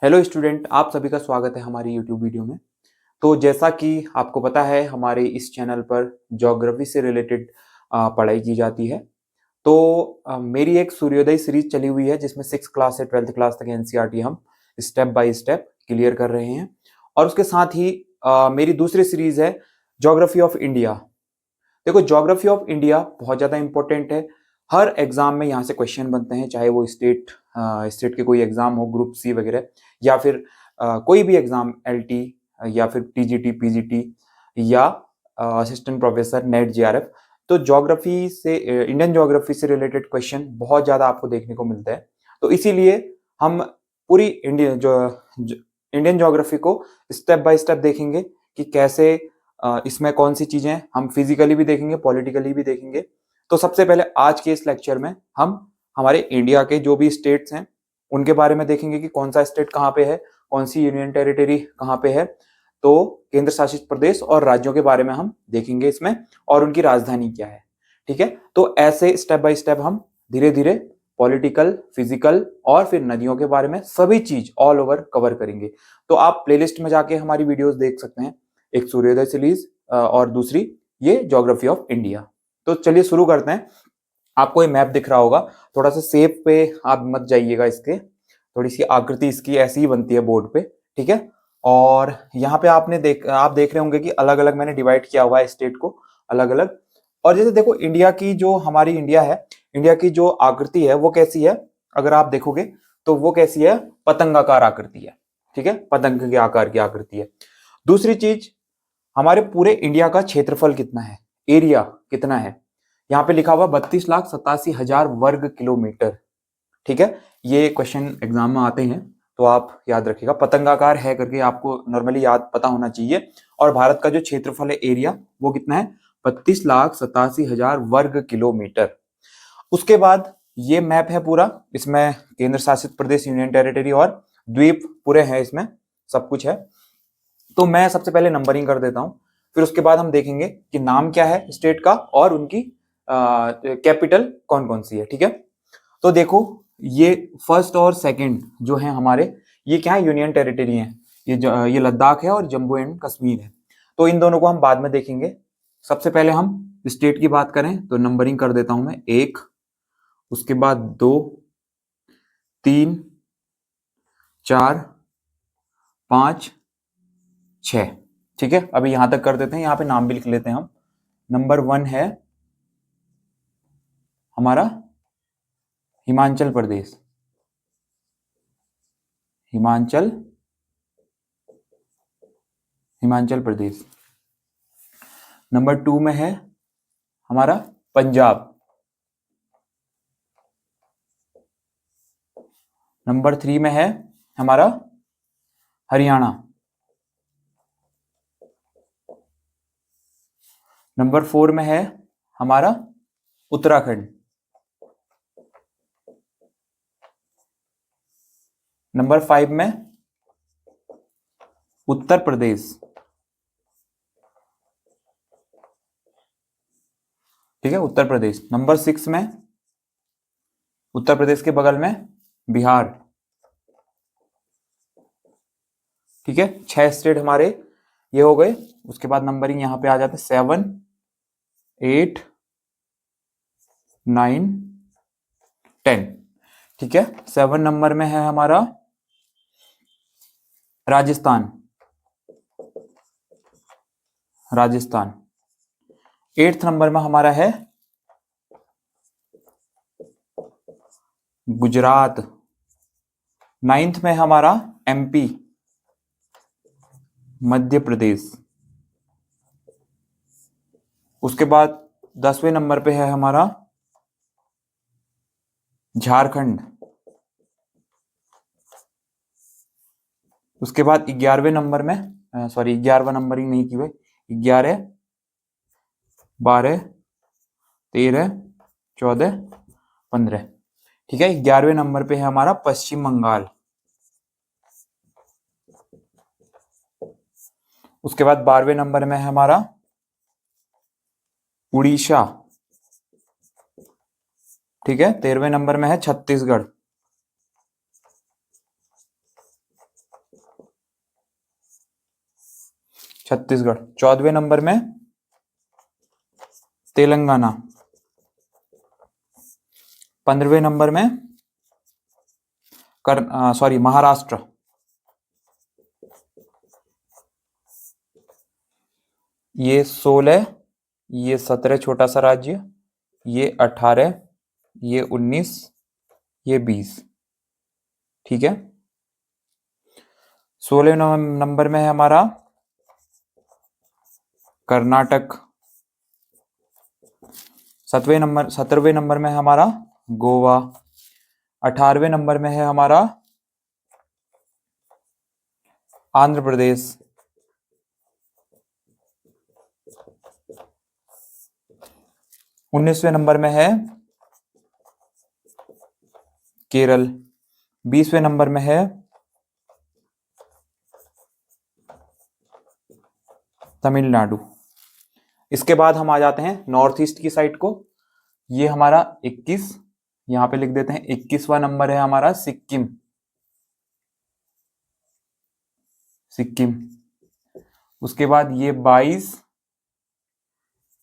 Hello student, आप सभी का स्वागत है हमारी यूट्यूब वीडियो में। तो जैसा कि आपको पता है, हमारे इस चैनल पर ज्योग्राफी से रिलेटेड पढ़ाई की जाती है। तो मेरी एक सूर्योदय सीरीज चली हुई है जिसमें 6 क्लास से 12th क्लास तक एनसीईआरटी हम स्टेप बाय स्टेप क्लियर कर रहे हैं। और उसके साथ ही मेरी दूसरी सीरीज है ज्योग्राफी ऑफ इंडिया। देखो, ज्योग्राफी ऑफ इंडिया बहुत ज़्यादा इंपॉर्टेंट है। हर एग्जाम में यहाँ से क्वेश्चन बनते हैं, चाहे वो स्टेट के कोई एग्जाम हो, ग्रुप सी वगैरह, या फिर कोई भी एग्जाम, एलटी या फिर टीजीटी, पीजीटी या असिस्टेंट प्रोफेसर, नेट, जेआरएफ। तो ज्योग्राफी से, इंडियन ज्योग्राफी से रिलेटेड क्वेश्चन बहुत ज़्यादा आपको देखने को मिलता है। तो इसीलिए हम पूरी इंडियन ज्योग्राफी को स्टेप बाय स्टेप देखेंगे कि कैसे इसमें कौन सी चीजें हम फिजिकली भी देखेंगे, पॉलिटिकली भी देखेंगे। तो सबसे पहले आज के इस लेक्चर में हम हमारे इंडिया के जो भी स्टेट्स हैं उनके बारे में देखेंगे कि कौन सा स्टेट कहाँ पे है, कौन सी यूनियन टेरिटरी कहाँ पे है। तो केंद्र शासित प्रदेश और राज्यों के बारे में हम देखेंगे इसमें, और उनकी राजधानी क्या है। ठीक है, तो ऐसे स्टेप बाय स्टेप हम धीरे धीरे पॉलिटिकल, फिजिकल और फिर नदियों के बारे में सभी चीज ऑल ओवर कवर करेंगे। तो आप प्लेलिस्ट में जाके हमारी वीडियोस देख सकते हैं, एक सूर्योदय सीरीज और दूसरी ये ज्योग्राफी ऑफ इंडिया। तो चलिए शुरू करते हैं। आपको ये मैप दिख रहा होगा, थोड़ा सा शेप पे आप मत जाइएगा, इसके थोड़ी सी आकृति इसकी ऐसी ही बनती है बोर्ड पे। ठीक है, और यहाँ पे आप देख रहे होंगे कि अलग अलग मैंने डिवाइड किया हुआ है स्टेट को अलग अलग। और जैसे देखो, इंडिया की जो हमारी इंडिया है, इंडिया की जो आकृति है वो कैसी है, अगर आप देखोगे तो वो कैसी है, पतंगाकार आकृति है। ठीक है, पतंग के आकार की आकृति है। दूसरी चीज, हमारे पूरे इंडिया का क्षेत्रफल कितना है, एरिया कितना है, यहाँ पे लिखा हुआ 32,87,000 वर्ग किलोमीटर। ठीक है, ये क्वेश्चन एग्जाम में आते हैं तो आप याद रखिएगा, पतंगाकार है करके आपको नॉर्मली याद पता होना चाहिए। और भारत का जो क्षेत्रफल है, एरिया, वो कितना है, 32,87,000 वर्ग किलोमीटर। उसके बाद ये मैप है पूरा, इसमें केंद्र शासित प्रदेश, यूनियन टेरिटरी और द्वीप पूरे हैं, इसमें सब कुछ है। तो मैं सबसे पहले नंबरिंग कर देता हूं, फिर उसके बाद हम देखेंगे कि नाम क्या है स्टेट का और उनकी कैपिटल कौन कौन सी है। ठीक है, तो देखो, ये फर्स्ट और सेकंड जो है हमारे, ये क्या है, यूनियन टेरिटरी है। ये लद्दाख है और जम्मू एंड कश्मीर है। तो इन दोनों को हम बाद में देखेंगे। सबसे पहले हम स्टेट की बात करें तो नंबरिंग कर देता हूं मैं, 1, उसके बाद 2, 3, 4, 5, 6। ठीक है, अभी यहां तक कर देते हैं, यहाँ पे नाम भी लिख लेते हैं हम। नंबर 1 है हमारा हिमाचल प्रदेश, हिमाचल हिमाचल प्रदेश। नंबर 2 में है हमारा पंजाब। नंबर 3 में है हमारा हरियाणा। नंबर 4 में है हमारा उत्तराखंड। नंबर 5 में उत्तर प्रदेश। ठीक है, उत्तर प्रदेश। नंबर 6 में उत्तर प्रदेश के बगल में बिहार। ठीक है, 6 स्टेट हमारे ये हो गए। उसके बाद नंबरिंग यहाँ पे आ जाते 7, 8, 9, 10। ठीक है, 7 नंबर में है हमारा राजस्थान, राजस्थान। 8th नंबर में हमारा है गुजरात। 9th में हमारा एमपी, मध्य प्रदेश। उसके बाद 10वें नंबर पे है हमारा झारखंड। उसके बाद 11वें नंबर में, सॉरी 11वां नंबरिंग नहीं की हुई, 11, 12, 13, 14, 15। ठीक है, 11वें नंबर पे है हमारा पश्चिम बंगाल। उसके बाद 12वें नंबर में है हमारा उड़ीसा। ठीक है, 13वें नंबर में है छत्तीसगढ़। छत्तीसगढ़। 14वें नंबर में तेलंगाना। 15वें नंबर में महाराष्ट्र। ये 16, ये 17 छोटा सा राज्य, ये 18, ये 19, ये 20। ठीक है। 16 नंबर में है हमारा कर्नाटक। 17वें नंबर में है हमारा गोवा। 18वें नंबर में है हमारा आंध्र प्रदेश। 19वें नंबर में है केरल। 20वें नंबर में है तमिलनाडु। इसके बाद हम आ जाते हैं नॉर्थ ईस्ट की साइड को। ये हमारा 21, यहां पे लिख देते हैं 21वां नंबर है हमारा सिक्किम। उसके बाद ये 22,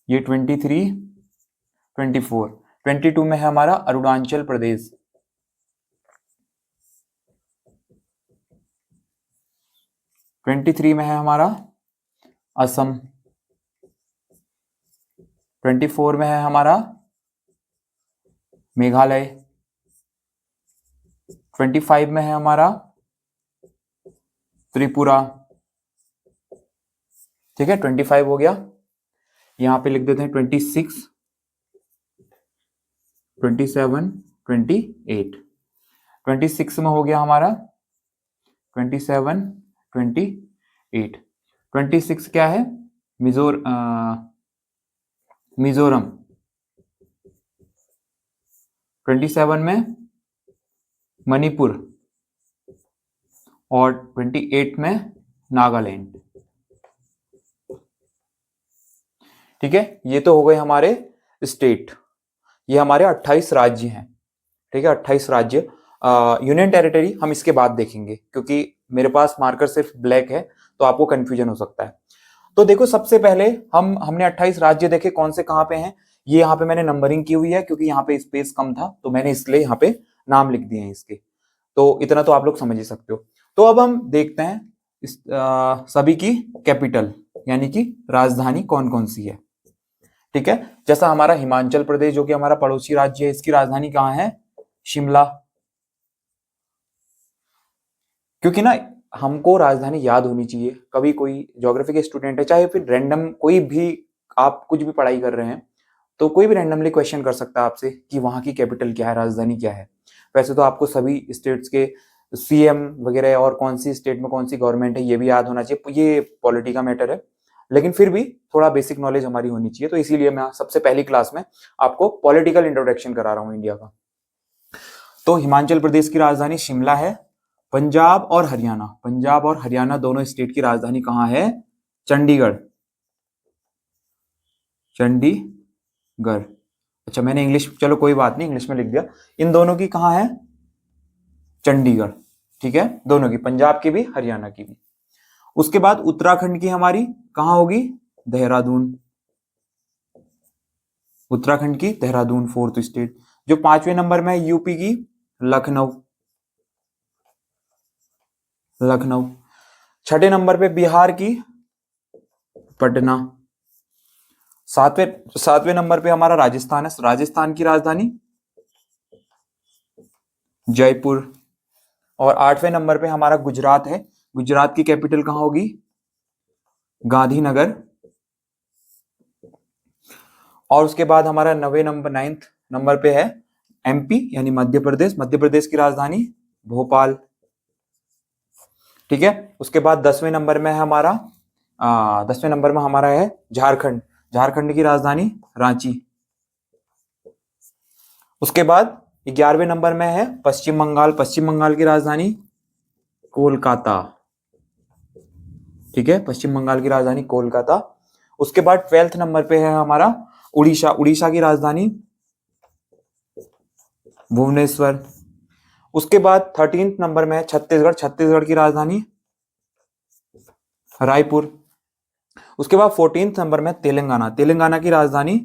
ये 23, 24, 22 में है हमारा अरुणाचल प्रदेश। 23 में है हमारा असम। 24 में है हमारा मेघालय। 25 में है हमारा त्रिपुरा। ठीक है, 25 हो गया। यहां पे लिख देते हैं 26, 27, 28। 26 में हो गया हमारा 27, 28। 26 क्या है? मिजोरम। 27 में मणिपुर और 28 में नागालैंड। ठीक है, ये तो हो गए हमारे स्टेट। ये हमारे 28 राज्य हैं। ठीक है, 28 राज्य। यूनियन टेरिटरी हम इसके बाद देखेंगे, क्योंकि मेरे पास मार्कर सिर्फ ब्लैक है तो आपको कंफ्यूजन हो सकता है। तो देखो, सबसे पहले हमने 28 राज्य देखे, कौन से कहां पे हैं। ये यहाँ पे मैंने नंबरिंग की हुई है, क्योंकि यहाँ पे स्पेस कम था तो मैंने इसलिए यहाँ पे नाम लिख दिए हैं इसके। तो इतना तो आप लोग समझ ही सकते हो। तो अब हम देखते हैं सभी की कैपिटल, यानी कि राजधानी कौन कौन सी है। ठीक है, जैसा हमारा हिमाचल प्रदेश जो कि हमारा पड़ोसी राज्य है, इसकी राजधानी कहाँ है? शिमला। क्योंकि ना हमको राजधानी याद होनी चाहिए। कभी कोई ज्योग्राफी के स्टूडेंट है, चाहे फिर रैंडम कोई भी, आप कुछ भी पढ़ाई कर रहे हैं तो कोई भी रैंडमली क्वेश्चन कर सकता है आपसे कि वहां की कैपिटल क्या है, राजधानी क्या है। वैसे तो आपको सभी स्टेट्स के सीएम वगैरह और कौन सी स्टेट में कौन सी गवर्नमेंट है ये भी याद होना चाहिए, ये पॉलिटी का मैटर है। लेकिन फिर भी थोड़ा बेसिक नॉलेज हमारी होनी चाहिए, तो इसीलिए मैं सबसे पहली क्लास में आपको पॉलिटिकल इंट्रोडक्शन करा रहा हूं इंडिया का। तो हिमाचल प्रदेश की राजधानी शिमला है। पंजाब और हरियाणा दोनों स्टेट की राजधानी कहां है? चंडीगढ़। अच्छा, मैंने इंग्लिश, चलो कोई बात नहीं, इंग्लिश में लिख दिया। इन दोनों की कहां है? चंडीगढ़। ठीक है, दोनों की, पंजाब की भी हरियाणा की भी। उसके बाद उत्तराखंड की हमारी कहां होगी? देहरादून। उत्तराखंड की देहरादून, 4th स्टेट। जो 5वें नंबर में है यूपी की लखनऊ। 6ठे नंबर पे बिहार की पटना। 7वें नंबर पे हमारा राजस्थान है। राजस्थान की राजधानी जयपुर। और 8वें नंबर पे हमारा गुजरात है। गुजरात की कैपिटल कहां होगी? गांधीनगर। और उसके बाद हमारा 9th नंबर पे है एमपी, यानी मध्य प्रदेश। मध्य प्रदेश की राजधानी भोपाल। ठीक है, उसके बाद 10वें नंबर में है हमारा 10वें नंबर में हमारा है झारखंड। झारखंड की राजधानी रांची। उसके बाद 11वें नंबर में है पश्चिम बंगाल। पश्चिम बंगाल की राजधानी कोलकाता। ठीक है, पश्चिम बंगाल की राजधानी कोलकाता। उसके बाद 12th नंबर पे है हमारा उड़ीसा। उड़ीसा की राजधानी भुवनेश्वर। उसके बाद 13th नंबर में है छत्तीसगढ़। छत्तीसगढ़ की राजधानी रायपुर। उसके बाद 14 नंबर में तेलंगाना, तेलंगाना की राजधानी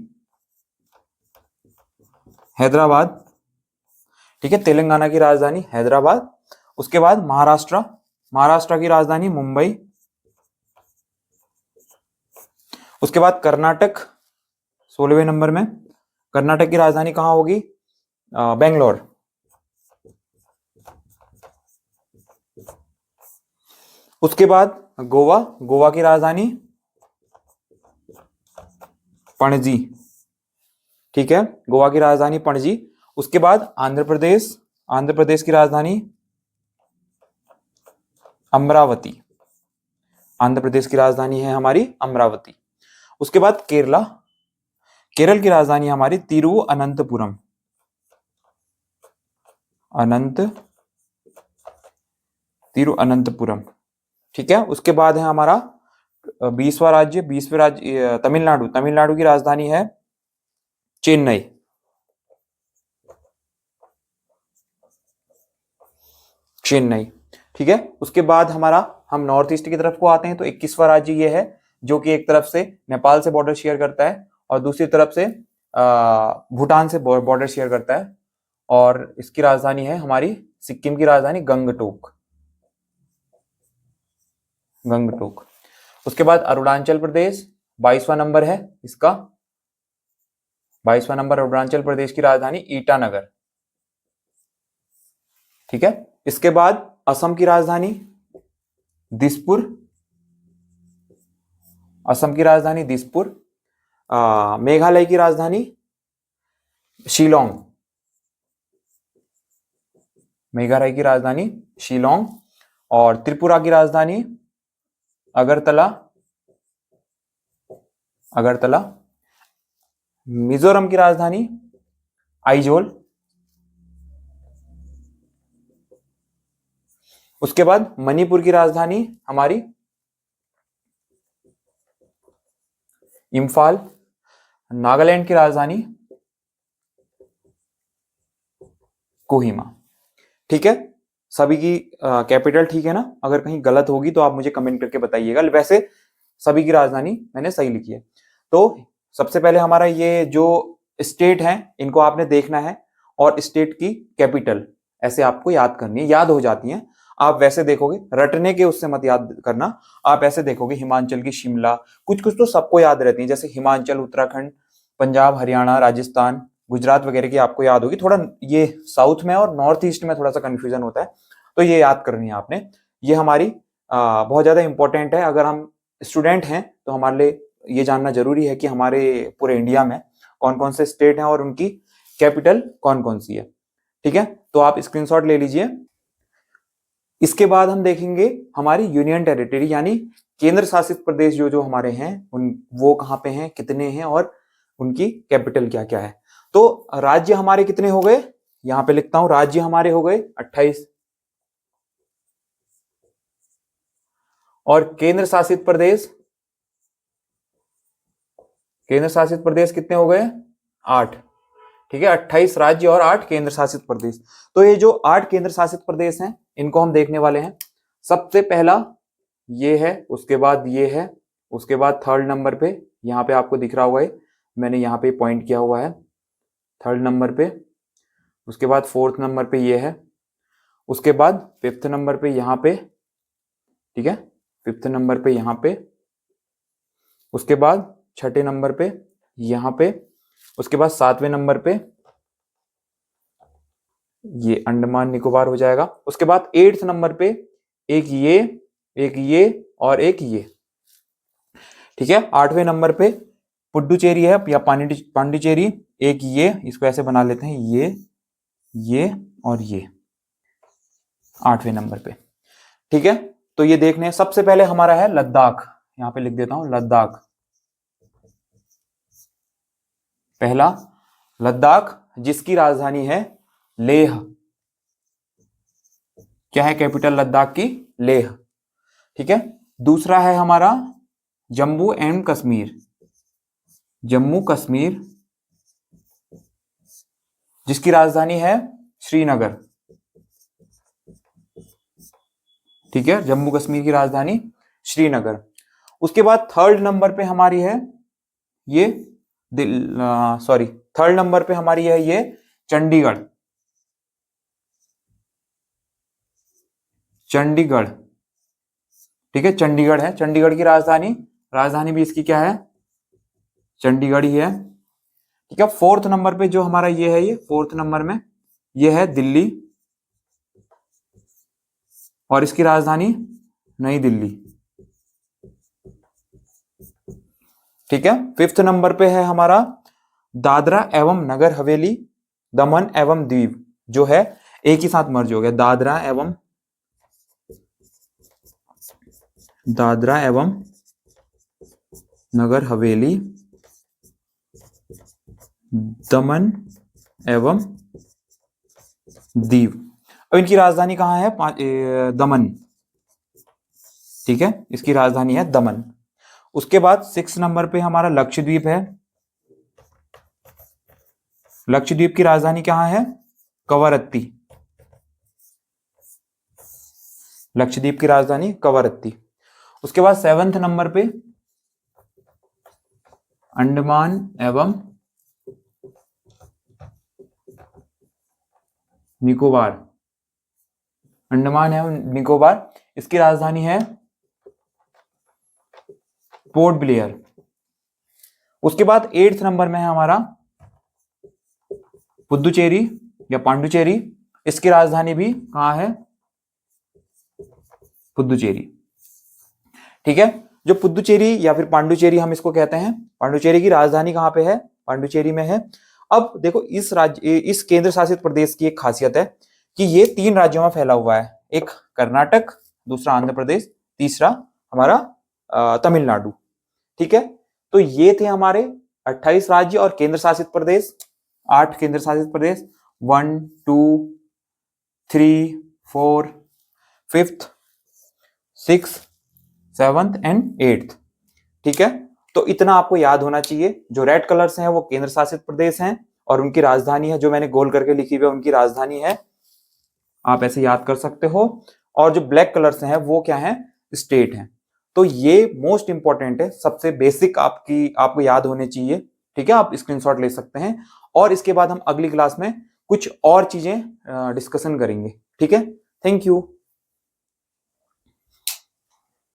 हैदराबाद, ठीक है, तेलंगाना की राजधानी हैदराबाद। उसके बाद महाराष्ट्र, महाराष्ट्र की राजधानी मुंबई। उसके बाद कर्नाटक 16वें नंबर में, कर्नाटक की राजधानी कहां होगी? बेंगलोर। उसके बाद गोवा, गोवा की राजधानी पणजी, ठीक है, गोवा की राजधानी पणजी। उसके बाद आंध्र प्रदेश, आंध्र प्रदेश की राजधानी अमरावती, आंध्र प्रदेश की राजधानी है हमारी अमरावती। उसके बाद केरला, केरल की राजधानी हमारी तिरुवनंतपुरम, तिरुवनंतपुरम, ठीक है। उसके बाद है हमारा 20वां राज्य, 20वें राज्य तमिलनाडु, तमिलनाडु की राजधानी है चेन्नई, चेन्नई, ठीक है। उसके बाद हमारा हम नॉर्थ ईस्ट की तरफ को आते हैं, तो 21वां राज्य ये है जो कि एक तरफ से नेपाल से बॉर्डर शेयर करता है और दूसरी तरफ से भूटान से बॉर्डर शेयर करता है, और इसकी राजधानी है हमारी सिक्किम की राजधानी गंगटोक, गंगटोक। उसके बाद अरुणाचल प्रदेश 22वां नंबर है इसका, 22वां नंबर अरुणाचल प्रदेश की राजधानी ईटानगर, ठीक है। इसके बाद असम की राजधानी दिसपुर, असम की राजधानी दिसपुर। मेघालय की राजधानी शिलोंग, मेघालय की राजधानी शिलोंग। और त्रिपुरा की राजधानी अगरतला, अगरतला। मिजोरम की राजधानी आइजोल। उसके बाद मणिपुर की राजधानी हमारी इम्फाल। नागालैंड की राजधानी कोहिमा, ठीक है। सभी की कैपिटल ठीक है ना? अगर कहीं गलत होगी तो आप मुझे कमेंट करके बताइएगा। वैसे सभी की राजधानी मैंने सही लिखी है। तो सबसे पहले हमारा ये जो स्टेट है इनको आपने देखना है, और स्टेट की कैपिटल ऐसे आपको याद करनी है, याद हो जाती है। आप वैसे देखोगे, रटने के उससे मत याद करना, आप ऐसे देखोगे हिमाचल की शिमला, कुछ कुछ तो सबको याद रहती है, जैसे हिमाचल, उत्तराखंड, पंजाब, हरियाणा, राजस्थान, गुजरात वगैरह की आपको याद होगी। थोड़ा ये साउथ में और नॉर्थ ईस्ट में थोड़ा सा कंफ्यूजन होता है, तो ये याद करनी है आपने। ये हमारी बहुत ज्यादा इंपॉर्टेंट है। अगर हम स्टूडेंट हैं तो हमारे लिए ये जानना जरूरी है कि हमारे पूरे इंडिया में कौन कौन से स्टेट हैं और उनकी कैपिटल कौन कौन सी है, ठीक है। तो आप स्क्रीनशॉट ले लीजिए। इसके बाद हम देखेंगे हमारी यूनियन टेरिटरी, यानी केंद्र शासित प्रदेश जो जो हमारे हैं उन वो कहाँ पे हैं, कितने हैं और उनकी कैपिटल क्या क्या है। तो राज्य हमारे कितने हो गए, यहां पे लिखता हूं, राज्य हमारे हो गए 28, और केंद्र शासित प्रदेश, केंद्र शासित प्रदेश कितने हो गए, 8, ठीक है। 28 राज्य और 8 केंद्र शासित प्रदेश। तो ये जो 8 केंद्र शासित प्रदेश हैं इनको हम देखने वाले हैं। सबसे पहला ये है, उसके बाद ये है, उसके बाद थर्ड नंबर पे यहाँ पे आपको दिख रहा होगा, मैंने यहाँ पे पॉइंट किया हुआ है थर्ड नंबर पे। उसके बाद फोर्थ नंबर पे ये है, उसके बाद फिफ्थ नंबर पे यहाँ पे, ठीक है, फिफ्थ नंबर पे यहाँ पे, उसके बाद छठे नंबर पे यहाँ पे, उसके बाद 7वें नंबर पे ये अंडमान निकोबार हो जाएगा। उसके बाद 8th नंबर पे एक ये और एक ये, ठीक है। 8वें नंबर पे पुडुचेरी है या पांडिचेरी, एक ये, इसको ऐसे बना लेते हैं, ये और ये 8वें नंबर पे, ठीक है। तो ये देखने हैं। सबसे पहले हमारा है लद्दाख, यहां पे लिख देता हूं लद्दाख। पहला लद्दाख, जिसकी राजधानी है लेह। क्या है कैपिटल लद्दाख की, लेह, ठीक है। दूसरा है हमारा जम्मू एंड कश्मीर, जम्मू कश्मीर, जिसकी राजधानी है श्रीनगर, ठीक है, जम्मू कश्मीर की राजधानी श्रीनगर। उसके बाद थर्ड नंबर पे हमारी है ये थर्ड नंबर पे हमारी है ये चंडीगढ़। चंडीगढ़, ठीक है, चंडीगढ़ है, चंडीगढ़ की राजधानी, राजधानी भी इसकी क्या है, चंडीगढ़ ही है। ठीक है, फोर्थ नंबर पे जो हमारा ये है, ये फोर्थ नंबर में ये है दिल्ली, और इसकी राजधानी नई दिल्ली। ठीक है, फिफ्थ नंबर पे है हमारा दादरा एवं नगर हवेली, दमन एवं दीव, जो है एक ही साथ मर्ज हो गया, दादरा एवं नगर हवेली, दमन एवं दीव। अब इनकी राजधानी कहाँ है, दमन। ठीक है, इसकी राजधानी है दमन। उसके बाद 6 नंबर पे हमारा लक्षद्वीप है। लक्षद्वीप की राजधानी कहाँ है, कवरत्ती। लक्षद्वीप की राजधानी कवरत्ती। उसके बाद 7वें नंबर पे अंडमान एवं निकोबार। अंडमान एवं निकोबार, इसकी राजधानी है पोर्ट ब्लेयर। उसके बाद 8वें नंबर में है हमारा पुदुचेरी या पांडुचेरी, इसकी राजधानी भी कहां है, पुदुचेरी। ठीक है, जो पुदुचेरी या फिर पांडुचेरी हम इसको कहते हैं, पांडुचेरी की राजधानी कहां पे है, पांडुचेरी में है। अब देखो इस केंद्र शासित प्रदेश की एक खासियत है कि ये 3 राज्यों में फैला हुआ है, एक कर्नाटक, दूसरा आंध्र प्रदेश, तीसरा हमारा तमिलनाडु। ठीक है, तो ये थे हमारे 28 राज्य और केंद्र शासित प्रदेश, 8 केंद्र शासित प्रदेश, 1 2 3 4 5th 6th 7th and 8th। ठीक है, तो इतना आपको याद होना चाहिए। जो रेड कलर्स हैं वो केंद्र शासित प्रदेश हैं और उनकी राजधानी है, जो मैंने गोल करके लिखी हुई है उनकी राजधानी है, आप ऐसे याद कर सकते हो। और जो ब्लैक कलर्स हैं वो क्या है, स्टेट हैं। तो ये मोस्ट इंपॉर्टेंट है, सबसे बेसिक आपको याद होने चाहिए। ठीक है, आप स्क्रीनशॉट ले सकते हैं और इसके बाद हम अगली क्लास में कुछ और चीजें डिस्कशन करेंगे। ठीक है, थैंक यू।